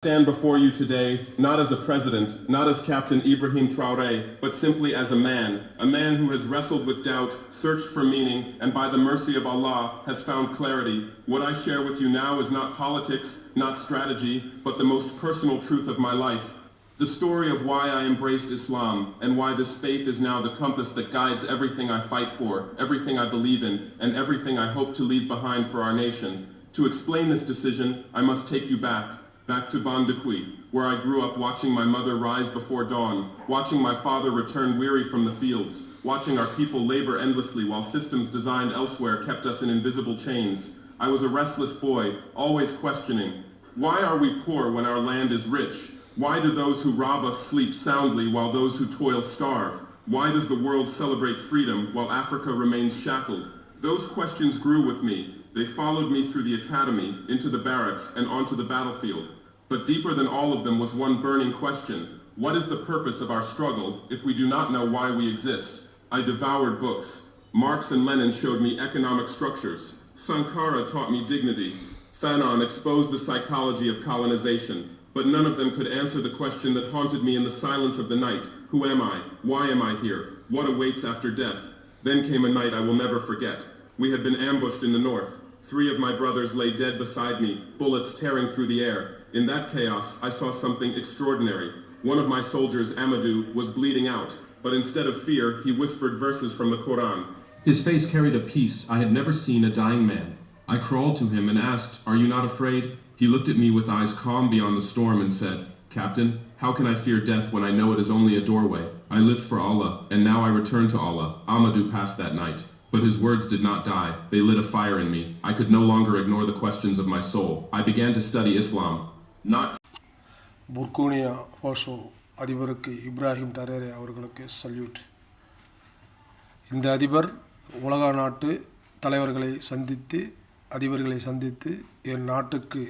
Stand before you today, not as a president, not as Captain Ibrahim Traoré, but simply as a man who has wrestled with doubt, searched for meaning, and by the mercy of Allah has found clarity. What I share with you now is not politics, not strategy, but the most personal truth of my life. The story of why I embraced Islam, and why this faith is now the compass that guides everything I fight for, everything I believe in, and everything I hope to leave behind for our nation. To explain this decision, I must take you back to Bandakui, where I grew up watching my mother rise before dawn, watching my father return weary from the fields, watching our people labor endlessly while systems designed elsewhere kept us in invisible chains. I was a restless boy, always questioning, why are we poor when our land is rich? Why do those who rob us sleep soundly while those who toil starve? Why does the world celebrate freedom while Africa remains shackled? Those questions grew with me. They followed me through the academy, into the barracks, and onto the battlefield. But deeper than all of them was one burning question. What is the purpose of our struggle if we do not know why we exist? I devoured books. Marx and Lenin showed me economic structures. Sankara taught me dignity. Fanon exposed the psychology of colonization. But none of them could answer the question that haunted me in the silence of the night. Who am I? Why am I here? What awaits after death? Then came a night I will never forget. We had been ambushed in the north. 3 of my brothers lay dead beside me, bullets tearing through the air. In that chaos, I saw something extraordinary. One of my soldiers, Amadou, was bleeding out, but instead of fear, he whispered verses from the Quran. His face carried a peace I had never seen a dying man. I crawled to him and asked, "Are you not afraid?" He looked at me with eyes calm beyond the storm and said, "Captain, how can I fear death when I know it is only a doorway? I lived for Allah, and now I return to Allah." Amadou passed that night. But his words did not die. They lit a fire in me. I could no longer ignore the questions of my soul. I began to study Islam. Burkina Faso அதிபருக்கு Ibrahim டரேரே அவர்களுக்கு salute. இந்த அதிபர் உலக நாட்டு அதிபர்களை சந்தித்து என் நாட்டுக்கு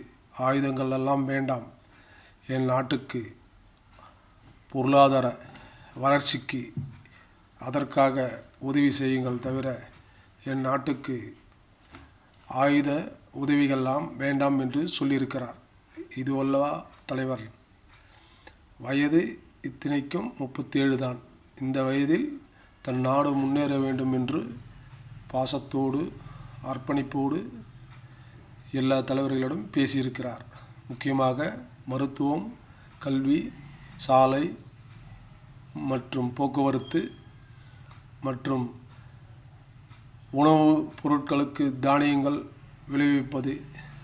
ஆயுதங்கள் எல்லாம் வேண்டாம், என் நாட்டுக்கு பொருளாதார வளர்ச்சிக்கு அதற்காக உதவி செய்யுங்கள் தவிர என் நாட்டுக்கு ஆயுத உதவிகள்லாம் வேண்டாம் என்று சொல்லியிருக்கிறார். இது அல்லவா தலைவர்? வயது இத்தனைக்கும் 37 தான். இந்த வயதில் தன் நாடு முன்னேற வேண்டும் என்று பாசத்தோடு அர்ப்பணிப்போடு எல்லா தலைவர்களிடம் பேசியிருக்கிறார். முக்கியமாக மருத்துவம், கல்வி, சாலை மற்றும் போக்குவரத்து மற்றும் உணவுப் பொருட்களுக்கு தானியங்கள் விளைவிப்பது,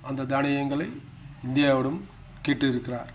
அந்த தானியங்களை இந்தியாவிடம் கேட்டிருக்கிறார்.